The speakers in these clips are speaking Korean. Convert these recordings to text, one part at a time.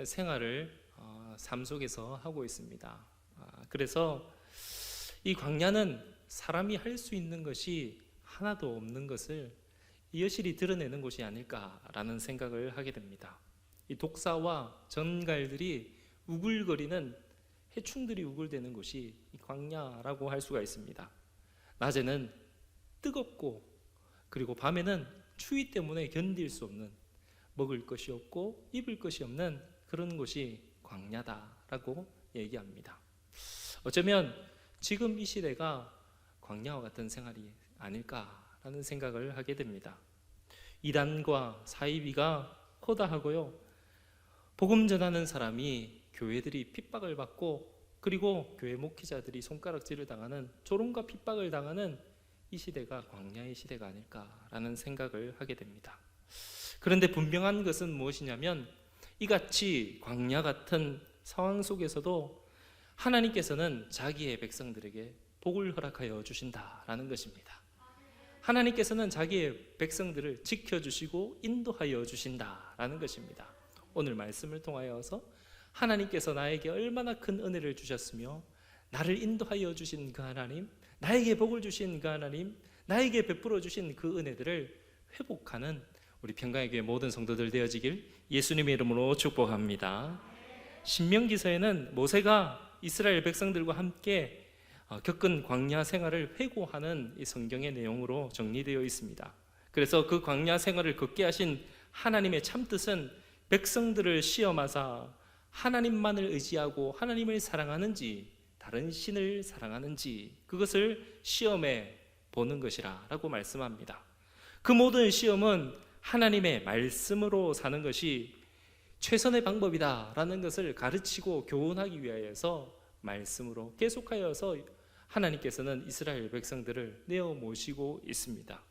생활을 삶 속에서 하고 있습니다. 그래서 이 광야는 사람이 할 수 있는 것이 하나도 없는 것을 여실히 드러내는 곳이 아닐까라는 생각을 하게 됩니다. 이 독사와 전갈들이 우글거리는, 해충들이 우글대는 곳이 이 광야라고 할 수가 있습니다. 낮에는 뜨겁고, 그리고 밤에는 추위 때문에 견딜 수 없는, 먹을 것이 없고 입을 것이 없는 그런 곳이 광야다라고 얘기합니다. 어쩌면 지금 이 시대가 광야와 같은 생활이 아닐까라는 생각을 하게 됩니다. 이단과 사이비가 허다하고요, 복음 전하는 사람이 교회들이 핍박을 받고, 그리고 교회 목회자들이 손가락질을 당하는, 조롱과 핍박을 당하는 이 시대가 광야의 시대가 아닐까라는 생각을 하게 됩니다. 그런데 분명한 것은 무엇이냐면, 이같이 광야 같은 상황 속에서도 하나님께서는 자기의 백성들에게 복을 허락하여 주신다라는 것입니다. 하나님께서는 자기의 백성들을 지켜주시고 인도하여 주신다라는 것입니다. 오늘 말씀을 통하여서 하나님께서 나에게 얼마나 큰 은혜를 주셨으며, 나를 인도하여 주신 그 하나님, 나에게 복을 주신 그 하나님, 나에게 베풀어 주신 그 은혜들을 회복하는 우리 평강의 교회 모든 성도들 되어지길 예수님의 이름으로 축복합니다. 신명기서에는 모세가 이스라엘 백성들과 함께 겪은 광야 생활을 회고하는 이 성경의 내용으로 정리되어 있습니다. 그래서 그 광야 생활을 걷게 하신 하나님의 참뜻은 백성들을 시험하사 하나님만을 의지하고 하나님을 사랑하는지 다른 신을 사랑하는지 그것을 시험해 보는 것이라고 말씀합니다. 그 모든 시험은 하나님의 말씀으로 사는 것이 최선의 방법이다라는 것을 가르치고 교훈하기 위하여서 말씀으로 계속하여서 하나님께서는 이스라엘 백성들을 내어 모시고 있습니다.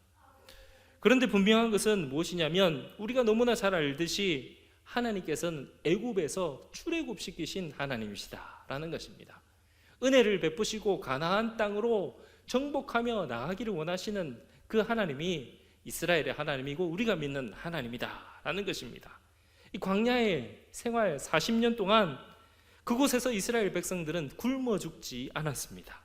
그런데 분명한 것은 무엇이냐면, 우리가 너무나 잘 알듯이 하나님께서는 애굽에서 출애굽시키신 하나님이시다라는 것입니다. 은혜를 베푸시고 가나안 땅으로 정복하며 나가기를 원하시는 그 하나님이 이스라엘의 하나님이고 우리가 믿는 하나님이다라는 것입니다. 이 광야의 생활 40년 동안 그곳에서 이스라엘 백성들은 굶어 죽지 않았습니다.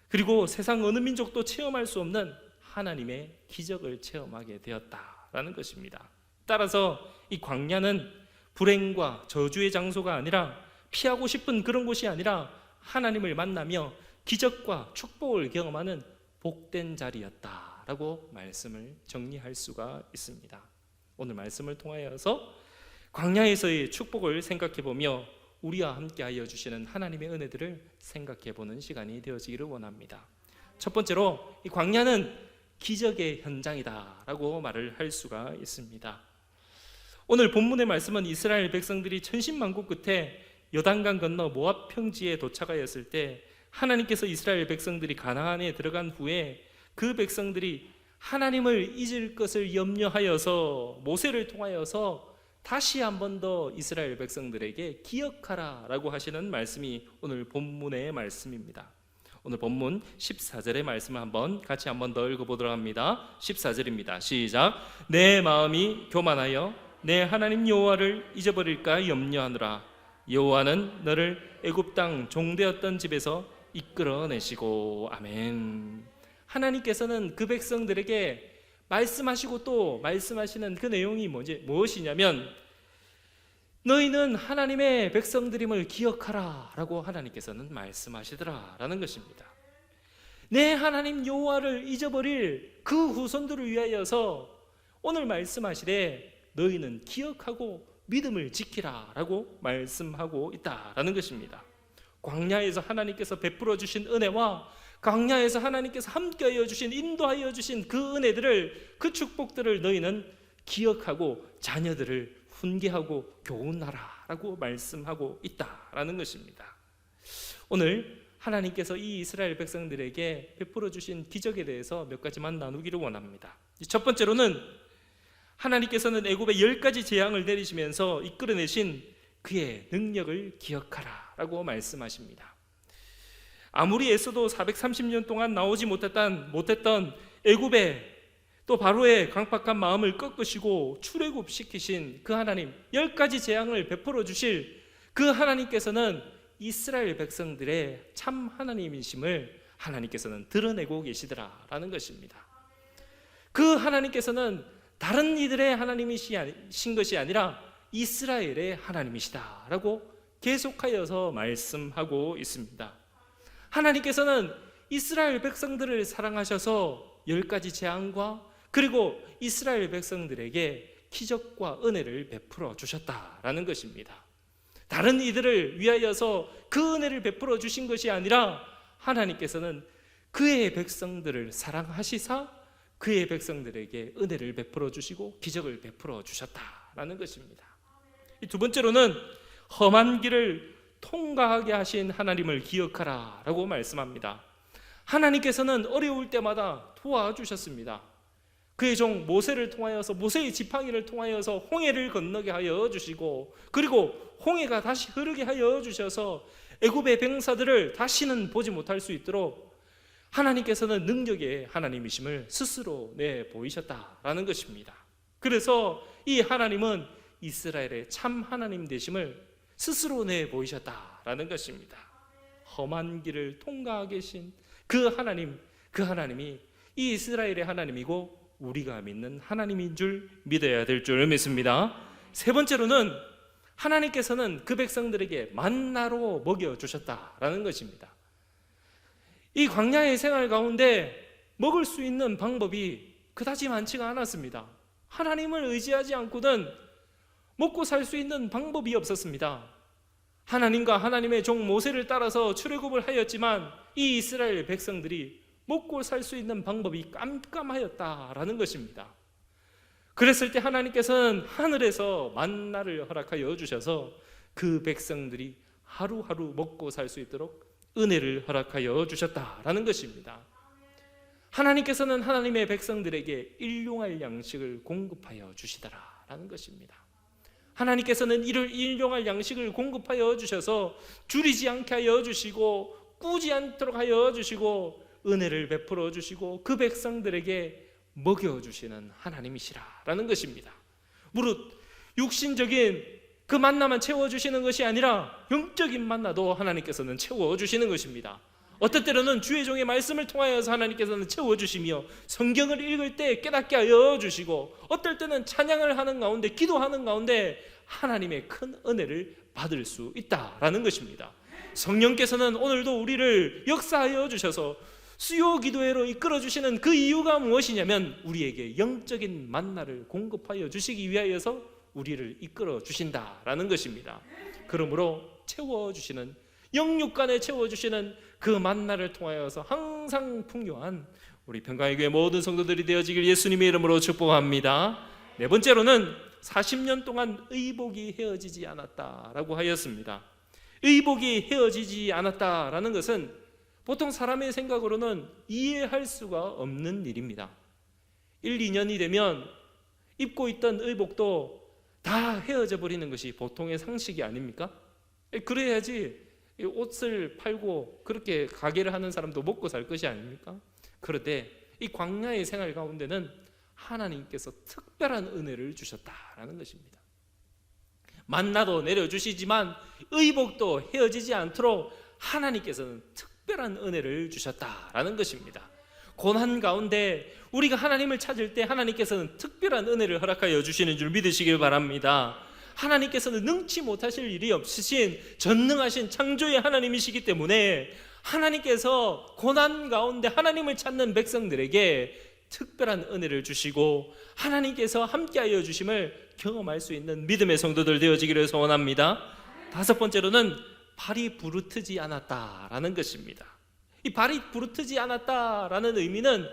그리고 세상 어느 민족도 체험할 수 없는 하나님의 기적을 체험하게 되었다라는 것입니다. 따라서 이 광야는 불행과 저주의 장소가 아니라, 피하고 싶은 그런 곳이 아니라 하나님을 만나며 기적과 축복을 경험하는 복된 자리였다라고 말씀을 정리할 수가 있습니다. 오늘 말씀을 통하여서 광야에서의 축복을 생각해보며 우리와 함께하여 주시는 하나님의 은혜들을 생각해보는 시간이 되어지기를 원합니다. 첫 번째로, 이 광야는 기적의 현장이다라고 말을 할 수가 있습니다. 오늘 본문의 말씀은 이스라엘 백성들이 천신만고 끝에 요단강 건너 모압 평지에 도착하였을 때 하나님께서 이스라엘 백성들이 가나안에 들어간 후에 그 백성들이 하나님을 잊을 것을 염려하여서 모세를 통하여서 다시 한 번 더 이스라엘 백성들에게 기억하라 라고 하시는 말씀이 오늘 본문의 말씀입니다. 오늘 본문 14절의 말씀을 같이 한 번 더 읽어보도록 합니다. 14절입니다. 시작. 내 마음이 교만하여 내 하나님 여호와를 잊어버릴까 염려하느라. 여호와는 너를 애굽 땅 종되었던 집에서 이끌어내시고. 아멘. 하나님께서는 그 백성들에게 말씀하시고 또 말씀하시는 그 내용이 무엇이냐면, 너희는 하나님의 백성들임을 기억하라 라고 하나님께서는 말씀하시더라 라는 것입니다. 내 하나님 여호와를 잊어버릴 그 후손들을 위하여서 오늘 말씀하시되 너희는 기억하고 믿음을 지키라 라고 말씀하고 있다라는 것입니다. 광야에서 하나님께서 베풀어 주신 은혜와 광야에서 하나님께서 함께하여 주신, 인도하여 주신 그 은혜들을, 그 축복들을 너희는 기억하고 자녀들을 훈계하고 교훈하라 라고 말씀하고 있다라는 것입니다. 오늘 하나님께서 이 이스라엘 백성들에게 베풀어 주신 기적에 대해서 몇 가지만 나누기를 원합니다. 첫 번째로는 하나님께서는 애굽에 10가지 재앙을 내리시면서 이끌어내신 그의 능력을 기억하라 라고 말씀하십니다. 아무리 애써도 430년 동안 나오지 못했던 애굽에 또 바로의 강팍한 마음을 꺾으시고 출애굽시키신 그 하나님, 10가지 재앙을 베풀어 주실 그 하나님께서는 이스라엘 백성들의 참 하나님이심을 하나님께서는 드러내고 계시더라라는 것입니다. 그 하나님께서는 다른 이들의 하나님이신 것이 아니라 이스라엘의 하나님이시다라고 계속하여서 말씀하고 있습니다. 하나님께서는 이스라엘 백성들을 사랑하셔서 10가지 재앙과 그리고 이스라엘 백성들에게 기적과 은혜를 베풀어 주셨다라는 것입니다. 다른 이들을 위하여서 그 은혜를 베풀어 주신 것이 아니라 하나님께서는 그의 백성들을 사랑하시사 그의 백성들에게 은혜를 베풀어 주시고 기적을 베풀어 주셨다라는 것입니다. 이 두 번째로는 험한 길을 통과하게 하신 하나님을 기억하라 라고 말씀합니다. 하나님께서는 어려울 때마다 도와주셨습니다. 그의 종 모세를 통하여서, 모세의 지팡이를 통하여서 홍해를 건너게 하여 주시고, 그리고 홍해가 다시 흐르게 하여 주셔서 애굽의 병사들을 다시는 보지 못할 수 있도록 하나님께서는 능력의 하나님이심을 스스로 내보이셨다라는 것입니다. 그래서 이 하나님은 이스라엘의 참 하나님 되심을 스스로 내보이셨다라는 것입니다. 험한 길을 통과하게 계신 그 하나님, 그 하나님이 이 이스라엘의 하나님이고 우리가 믿는 하나님인 줄 믿어야 될 줄 믿습니다. 세 번째로는 하나님께서는 그 백성들에게 만나로 먹여주셨다라는 것입니다. 이 광야의 생활 가운데 먹을 수 있는 방법이 그다지 많지가 않았습니다. 하나님을 의지하지 않고는 먹고 살 수 있는 방법이 없었습니다. 하나님과 하나님의 종 모세를 따라서 출애굽을 하였지만 이 이스라엘 백성들이 먹고 살 수 있는 방법이 깜깜하였다라는 것입니다. 그랬을 때 하나님께서는 하늘에서 만나를 허락하여 주셔서 그 백성들이 하루하루 먹고 살 수 있도록 은혜를 허락하여 주셨다라는 것입니다. 하나님께서는 하나님의 백성들에게 일용할 양식을 공급하여 주시더라라는 것입니다. 하나님께서는 이를 일용할 양식을 공급하여 주셔서 줄이지 않게 하여 주시고 꾸지 않도록 하여 주시고 은혜를 베풀어 주시고 그 백성들에게 먹여주시는 하나님이시라라는 것입니다. 무릇 육신적인 그 만나만 채워주시는 것이 아니라 영적인 만나도 하나님께서는 채워주시는 것입니다. 어떤 때로는 주의 종의 말씀을 통하여서 하나님께서는 채워주시며 성경을 읽을 때 깨닫게 하여 주시고 어떨 때는 찬양을 하는 가운데 기도하는 가운데 하나님의 큰 은혜를 받을 수 있다라는 것입니다. 성령께서는 오늘도 우리를 역사하여 주셔서 수요 기도회로 이끌어 주시는 그 이유가 무엇이냐면 우리에게 영적인 만나를 공급하여 주시기 위하여서 우리를 이끌어 주신다라는 것입니다. 그러므로 채워주시는 영육간에 채워주시는 그 만나를 통하여서 항상 풍요한 우리 평강의 교회 모든 성도들이 되어지길 예수님의 이름으로 축복합니다. 네 번째로는 40년 동안 의복이 헤어지지 않았다라고 하였습니다. 의복이 헤어지지 않았다라는 것은 보통 사람의 생각으로는 이해할 수가 없는 일입니다. 1, 2년이 되면 입고 있던 의복도 다 헤어져 버리는 것이 보통의 상식이 아닙니까? 그래야지 옷을 팔고 그렇게 가게를 하는 사람도 먹고 살 것이 아닙니까? 그런데 이 광야의 생활 가운데는 하나님께서 특별한 은혜를 주셨다라는 것입니다. 만나도 내려주시지만 의복도 헤어지지 않도록 하나님께서는 특별한 은혜를 주셨다라는 것입니다. 고난 가운데 우리가 하나님을 찾을 때 하나님께서는 특별한 은혜를 허락하여 주시는 줄 믿으시길 바랍니다. 하나님께서는 능치 못하실 일이 없으신 전능하신 창조의 하나님이시기 때문에 하나님께서 고난 가운데 하나님을 찾는 백성들에게 특별한 은혜를 주시고 하나님께서 함께하여 주심을 경험할 수 있는 믿음의 성도들 되어지기를 소원합니다. 다섯 번째로는 발이 부르트지 않았다라는 것입니다. 이 발이 부르트지 않았다라는 의미는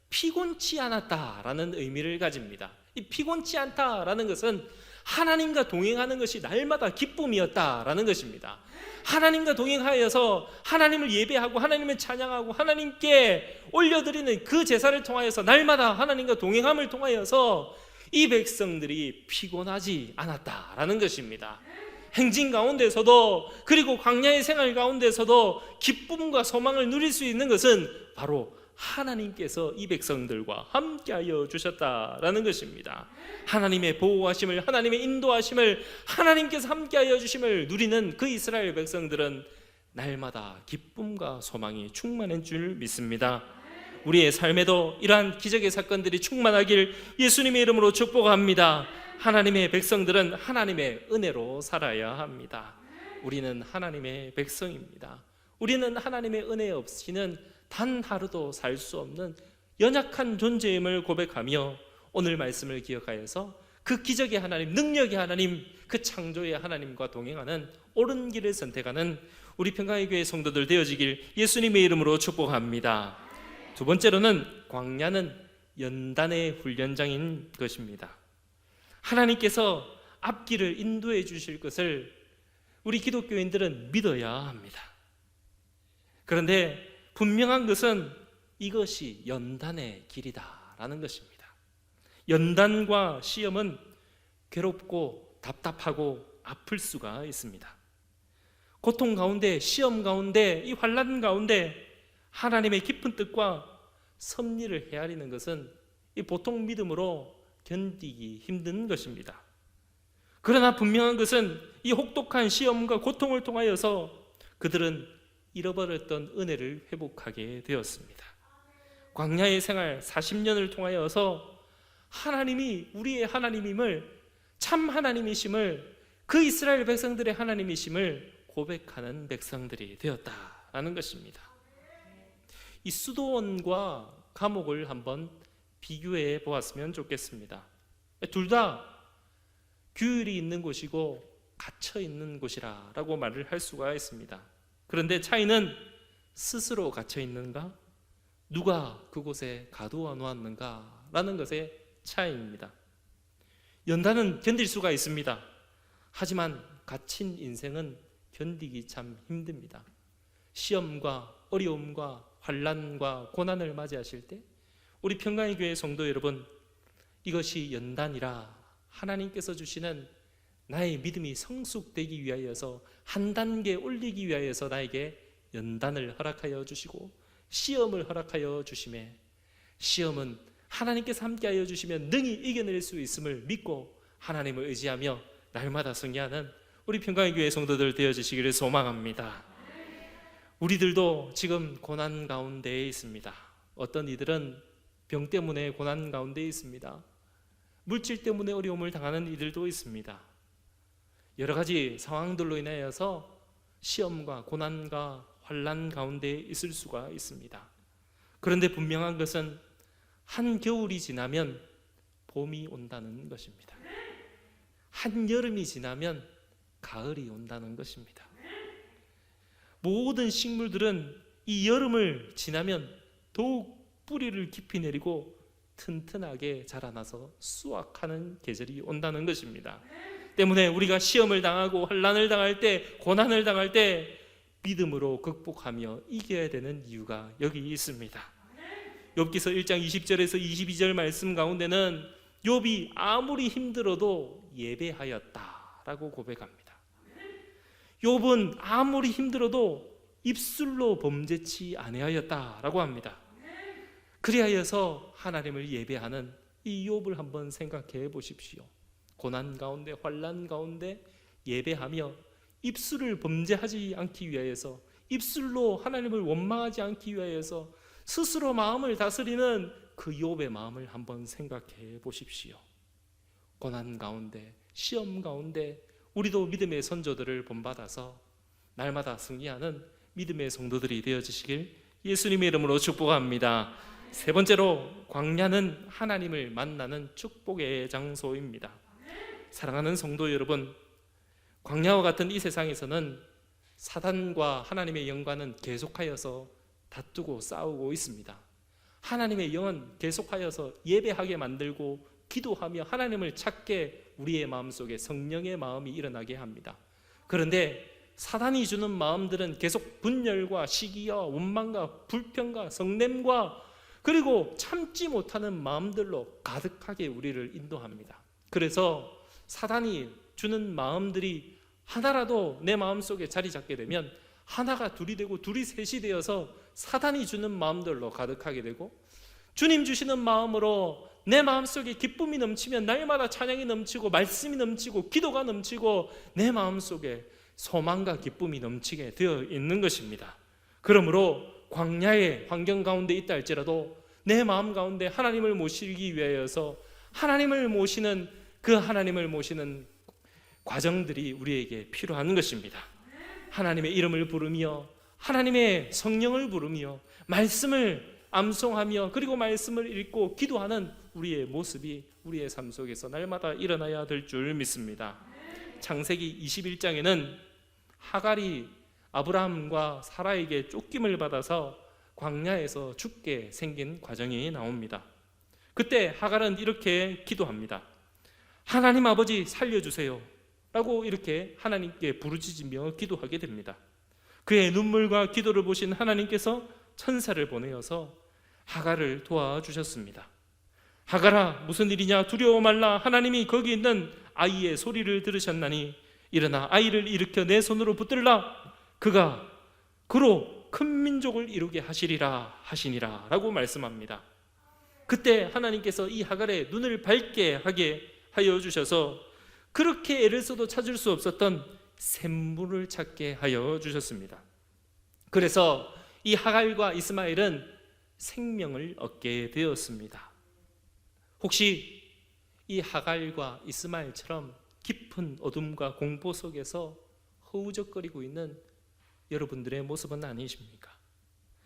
피곤치 않았다라는 의미를 가집니다. 이 피곤치 않다라는 것은 하나님과 동행하는 것이 날마다 기쁨이었다라는 것입니다. 하나님과 동행하여서 하나님을 예배하고 하나님을 찬양하고 하나님께 올려드리는 그 제사를 통하여서 날마다 하나님과 동행함을 통하여서 이 백성들이 피곤하지 않았다라는 것입니다. 행진 가운데서도 그리고 광야의 생활 가운데서도 기쁨과 소망을 누릴 수 있는 것은 바로 하나님께서 이 백성들과 함께하여 주셨다라는 것입니다. 하나님의 보호하심을, 하나님의 인도하심을, 하나님께서 함께하여 주심을 누리는 그 이스라엘 백성들은 날마다 기쁨과 소망이 충만한 줄 믿습니다. 우리의 삶에도 이러한 기적의 사건들이 충만하길 예수님의 이름으로 축복합니다. 하나님의 백성들은 하나님의 은혜로 살아야 합니다. 우리는 하나님의 백성입니다. 우리는 하나님의 은혜 없이는 단 하루도 살 수 없는 연약한 존재임을 고백하며 오늘 말씀을 기억하여서 그 기적의 하나님, 능력의 하나님, 그 창조의 하나님과 동행하는 옳은 길을 선택하는 우리 평강의 교회 성도들 되어지길 예수님의 이름으로 축복합니다. 두 번째로는 광야는 연단의 훈련장인 것입니다. 하나님께서 앞길을 인도해 주실 것을 우리 기독교인들은 믿어야 합니다. 그런데 분명한 것은 이것이 연단의 길이다라는 것입니다. 연단과 시험은 괴롭고 답답하고 아플 수가 있습니다. 고통 가운데, 시험 가운데, 이 환난 가운데 하나님의 깊은 뜻과 섭리를 헤아리는 것은 이 보통 믿음으로 견디기 힘든 것입니다. 그러나 분명한 것은 이 혹독한 시험과 고통을 통하여서 그들은 잃어버렸던 은혜를 회복하게 되었습니다. 광야의 생활 40년을 통하여서 하나님이 우리의 하나님임을, 참 하나님이심을, 그 이스라엘 백성들의 하나님이심을 고백하는 백성들이 되었다라는 것입니다. 이 수도원과 감옥을 한번 비교해 보았으면 좋겠습니다. 둘 다 규율이 있는 곳이고 갇혀 있는 곳이라고 말을 할 수가 있습니다. 그런데 차이는 스스로 갇혀 있는가, 누가 그곳에 가두어 놓았는가 라는 것의 차이입니다. 연단은 견딜 수가 있습니다. 하지만 갇힌 인생은 견디기 참 힘듭니다. 시험과 어려움과 환난과 고난을 맞이하실 때 우리 평강의 교회 성도 여러분, 이것이 연단이라 하나님께서 주시는 나의 믿음이 성숙되기 위하여서 한 단계 올리기 위하여서 나에게 연단을 허락하여 주시고 시험을 허락하여 주심에, 시험은 하나님께서 함께하여 주시면 능히 이겨낼 수 있음을 믿고 하나님을 의지하며 날마다 승리하는 우리 평강의 교회 성도들 되어주시기를 소망합니다. 우리들도 지금 고난 가운데에 있습니다. 어떤 이들은 병 때문에 고난 가운데에 있습니다. 물질 때문에 어려움을 당하는 이들도 있습니다. 여러 가지 상황들로 인하여서 시험과 고난과 환난 가운데 있을 수가 있습니다. 그런데 분명한 것은 한겨울이 지나면 봄이 온다는 것입니다. 한여름이 지나면 가을이 온다는 것입니다. 모든 식물들은 이 여름을 지나면 더욱 뿌리를 깊이 내리고 튼튼하게 자라나서 수확하는 계절이 온다는 것입니다. 때문에 우리가 시험을 당하고 환난을 당할 때, 고난을 당할 때 믿음으로 극복하며 이겨야 되는 이유가 여기 있습니다. 욥기서 1장 20절에서 22절 말씀 가운데는 욥이 아무리 힘들어도 예배하였다라고 고백합니다. 욥은 아무리 힘들어도 입술로 범죄치 아니하였다라고 합니다. 그리하여서 하나님을 예배하는 이 욥을 한번 생각해 보십시오. 고난 가운데, 환난 가운데 예배하며 입술을 범죄하지 않기 위하여서, 입술로 하나님을 원망하지 않기 위하여서 스스로 마음을 다스리는 그 욥의 마음을 한번 생각해 보십시오. 고난 가운데, 시험 가운데 우리도 믿음의 선조들을 본받아서 날마다 승리하는 믿음의 성도들이 되어주시길 예수님의 이름으로 축복합니다. 세 번째로, 광야는 하나님을 만나는 축복의 장소입니다. 사랑하는 성도 여러분, 광야와 같은 이 세상에서는 사단과 하나님의 영과는 계속하여서 다투고 싸우고 있습니다. 하나님의 영은 계속하여서 예배하게 만들고 기도하며 하나님을 찾게 우리의 마음속에 성령의 마음이 일어나게 합니다. 그런데 사단이 주는 마음들은 계속 분열과 시기와 원망과 불평과 성냄과 그리고 참지 못하는 마음들로 가득하게 우리를 인도합니다. 그래서 사단이 주는 마음들이 하나라도 내 마음속에 자리 잡게 되면 하나가 둘이 되고 둘이 셋이 되어서 사단이 주는 마음들로 가득하게 되고, 주님 주시는 마음으로 내 마음속에 기쁨이 넘치면 날마다 찬양이 넘치고 말씀이 넘치고 기도가 넘치고 내 마음속에 소망과 기쁨이 넘치게 되어 있는 것입니다. 그러므로 광야의 환경 가운데 있다 할지라도 내 마음 가운데 하나님을 모시기 위하여서 하나님을 모시는 과정들이 우리에게 필요한 것입니다. 하나님의 이름을 부르며 하나님의 성령을 부르며 말씀을 암송하며 그리고 말씀을 읽고 기도하는 우리의 모습이 우리의 삶 속에서 날마다 일어나야 될 줄 믿습니다. 창세기 21장에는 하갈이 아브라함과 사라에게 쫓김을 받아서 광야에서 죽게 생긴 과정이 나옵니다. 그때 하갈은 이렇게 기도합니다. 하나님 아버지 살려주세요 라고 이렇게 하나님께 부르짖으며 기도하게 됩니다. 그의 눈물과 기도를 보신 하나님께서 천사를 보내어서 하갈을 도와주셨습니다. 하갈아, 무슨 일이냐? 두려워 말라. 하나님이 거기 있는 아이의 소리를 들으셨나니 일어나 아이를 일으켜 내 손으로 붙들라. 그가 그로 큰 민족을 이루게 하시니라 라고 말씀합니다. 그때 하나님께서 이 하갈의 눈을 밝게 하게 하여 주셔서 그렇게 애를 써도 찾을 수 없었던 샘물을 찾게 하여 주셨습니다. 그래서 이 하갈과 이스마엘은 생명을 얻게 되었습니다. 혹시 이 하갈과 이스마엘처럼 깊은 어둠과 공포 속에서 허우적거리고 있는 여러분들의 모습은 아니십니까?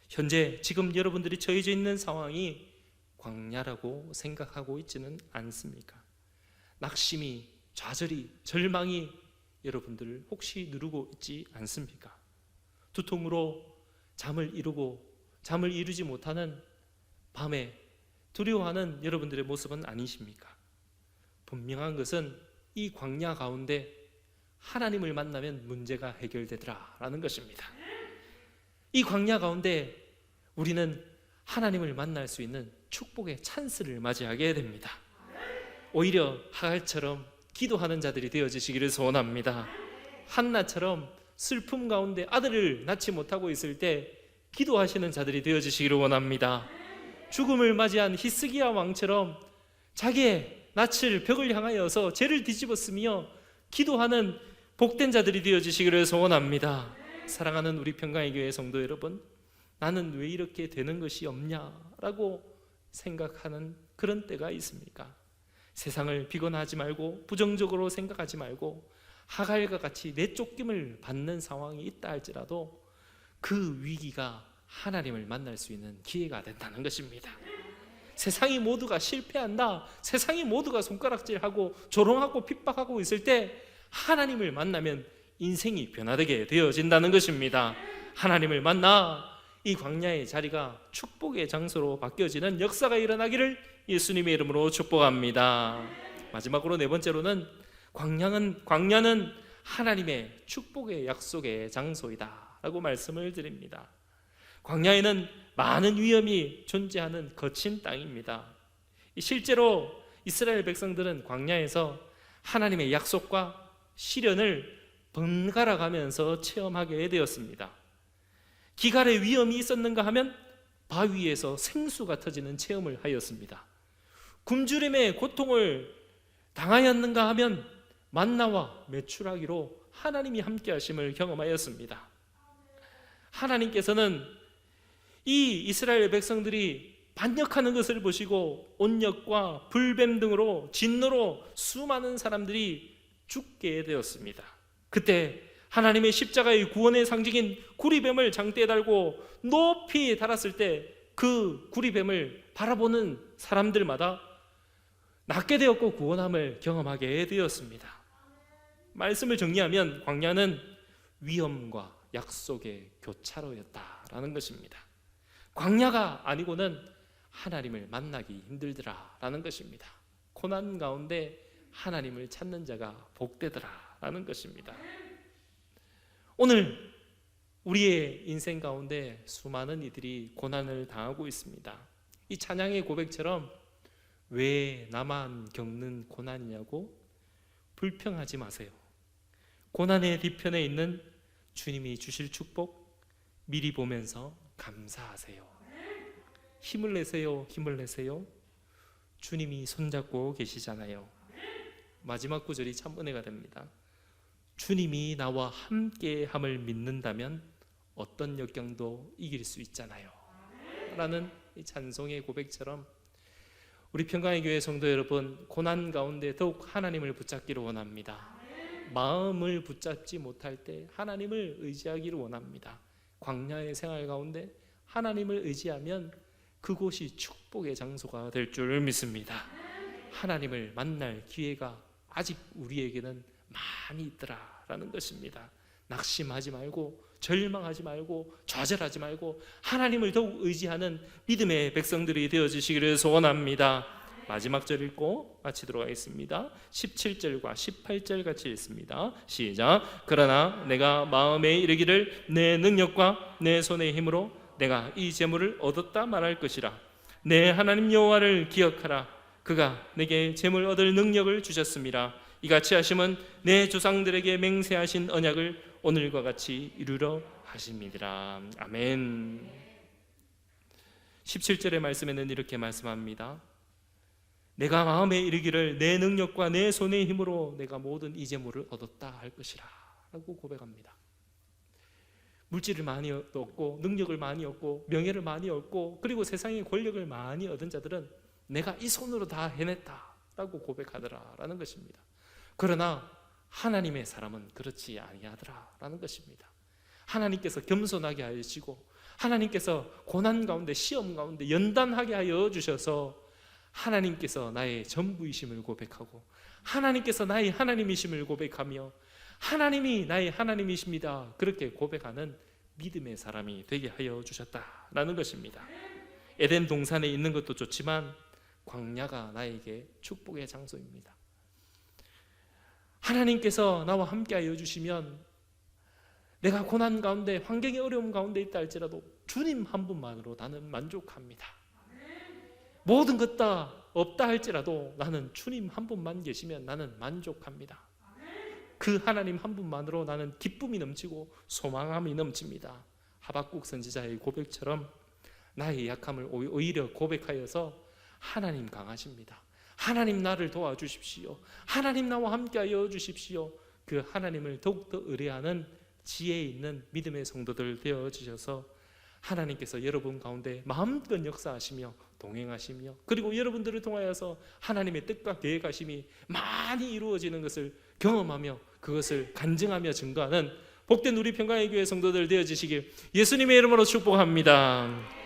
현재 지금 여러분들이 처해져 있는 상황이 광야라고 생각하고 있지는 않습니까? 낙심이, 좌절이, 절망이 여러분들을 혹시 누르고 있지 않습니까? 두통으로 잠을 이루지 못하는 밤에 두려워하는 여러분들의 모습은 아니십니까? 분명한 것은 이 광야 가운데 하나님을 만나면 문제가 해결되더라라는 것입니다. 이 광야 가운데 우리는 하나님을 만날 수 있는 축복의 찬스를 맞이하게 됩니다. 오히려 하갈처럼 기도하는 자들이 되어지시기를 소원합니다. 한나처럼 슬픔 가운데 아들을 낳지 못하고 있을 때 기도하시는 자들이 되어지시기를 원합니다. 죽음을 맞이한 히스기야 왕처럼 자기의 낯을 벽을 향하여서 죄를 뒤집었으며 기도하는 복된 자들이 되어지시기를 소원합니다. 사랑하는 우리 평강의 교회 성도 여러분, 나는 왜 이렇게 되는 것이 없냐라고 생각하는 그런 때가 있습니까? 세상을 비관하지 말고 부정적으로 생각하지 말고 하갈과 같이 내쫓김을 받는 상황이 있다 할지라도 그 위기가 하나님을 만날 수 있는 기회가 된다는 것입니다. 세상이 모두가 실패한다, 세상이 모두가 손가락질하고 조롱하고 핍박하고 있을 때 하나님을 만나면 인생이 변화되게 되어진다는 것입니다. 하나님을 만나 이 광야의 자리가 축복의 장소로 바뀌어지는 역사가 일어나기를 예수님의 이름으로 축복합니다. 마지막으로 네 번째로는 광야는 하나님의 축복의 약속의 장소이다 라고 말씀을 드립니다. 광야에는 많은 위험이 존재하는 거친 땅입니다. 실제로 이스라엘 백성들은 광야에서 하나님의 약속과 시련을 번갈아 가면서 체험하게 되었습니다. 기갈의 위험이 있었는가 하면 바위에서 생수가 터지는 체험을 하였습니다. 굶주림의 고통을 당하였는가 하면 만나와 메추라기로 하나님이 함께 하심을 경험하였습니다. 하나님께서는 이 이스라엘 백성들이 반역하는 것을 보시고 온역과 불뱀 등으로 진노로 수많은 사람들이 죽게 되었습니다. 그때 하나님의 십자가의 구원의 상징인 구리뱀을 장대에 달고 높이 달았을 때 그 구리뱀을 바라보는 사람들마다 낫게 되었고 구원함을 경험하게 되었습니다. 말씀을 정리하면 광야는 위험과 약속의 교차로였다라는 것입니다. 광야가 아니고는 하나님을 만나기 힘들더라라는 것입니다. 고난 가운데 하나님을 찾는 자가 복되더라라는 것입니다. 오늘 우리의 인생 가운데 수많은 이들이 고난을 당하고 있습니다. 이 찬양의 고백처럼 왜 나만 겪는 고난이냐고 불평하지 마세요. 고난의 뒤편에 있는 주님이 주실 축복 미리 보면서 감사하세요. 힘을 내세요. 힘을 내세요. 주님이 손잡고 계시잖아요. 마지막 구절이 참 은혜가 됩니다. 주님이 나와 함께함을 믿는다면 어떤 역경도 이길 수 있잖아요 라는 이 찬송의 고백처럼 우리 평강의 교회 성도 여러분, 고난 가운데 더욱 하나님을 붙잡기를 원합니다. 마음을 붙잡지 못할 때 하나님을 의지하기를 원합니다. 광야의 생활 가운데 하나님을 의지하면 그곳이 축복의 장소가 될 줄 믿습니다. 하나님을 만날 기회가 아직 우리에게는 많이 있더라라는 것입니다. 낙심하지 말고 절망하지 말고 좌절하지 말고 하나님을 더욱 의지하는 믿음의 백성들이 되어주시기를 소원합니다. 마지막 절 읽고 마치도록 하겠습니다. 17절과 18절 같이 읽습니다. 시작. 그러나 내가 마음에 이르기를 내 능력과 내 손의 힘으로 내가 이 재물을 얻었다 말할 것이라. 내 하나님 여호와를 기억하라. 그가 내게 재물 얻을 능력을 주셨음이라. 이같이 하심은 내 조상들에게 맹세하신 언약을 오늘과 같이 이루려 하심이니라. 아멘. 17절의 말씀에는 이렇게 말씀합니다. 내가 마음에 이르기를 내 능력과 내 손의 힘으로 내가 모든 이 재물을 얻었다 할 것이라 라고 고백합니다. 물질을 많이 얻고 능력을 많이 얻고 명예를 많이 얻고 그리고 세상의 권력을 많이 얻은 자들은 내가 이 손으로 다 해냈다 라고 고백하더라라는 것입니다. 그러나 하나님의 사람은 그렇지 아니하더라라는 것입니다. 하나님께서 겸손하게 하시고 하나님께서 고난 가운데 시험 가운데 연단하게 하여 주셔서 하나님께서 나의 전부이심을 고백하고 하나님께서 나의 하나님이심을 고백하며 하나님이 나의 하나님이십니다 그렇게 고백하는 믿음의 사람이 되게 하여 주셨다라는 것입니다. 에덴 동산에 있는 것도 좋지만 광야가 나에게 축복의 장소입니다. 하나님께서 나와 함께 하여 주시면 내가 고난 가운데 환경의 어려움 가운데 있다 할지라도 주님 한 분만으로 나는 만족합니다. 모든 것 다 없다 할지라도 나는 주님 한 분만 계시면 나는 만족합니다. 그 하나님 한 분만으로 나는 기쁨이 넘치고 소망함이 넘칩니다. 하박국 선지자의 고백처럼 나의 약함을 오히려 고백하여서 하나님 강하십니다. 하나님 나를 도와주십시오. 하나님 나와 함께하여 주십시오. 그 하나님을 더욱더 의뢰하는 지혜 있는 믿음의 성도들 되어주셔서 하나님께서 여러분 가운데 마음껏 역사하시며 동행하시며 그리고 여러분들을 통하여서 하나님의 뜻과 계획하심이 많이 이루어지는 것을 경험하며 그것을 간증하며 증거하는 복된 우리 평강의 교회 성도들 되어주시길 예수님의 이름으로 축복합니다.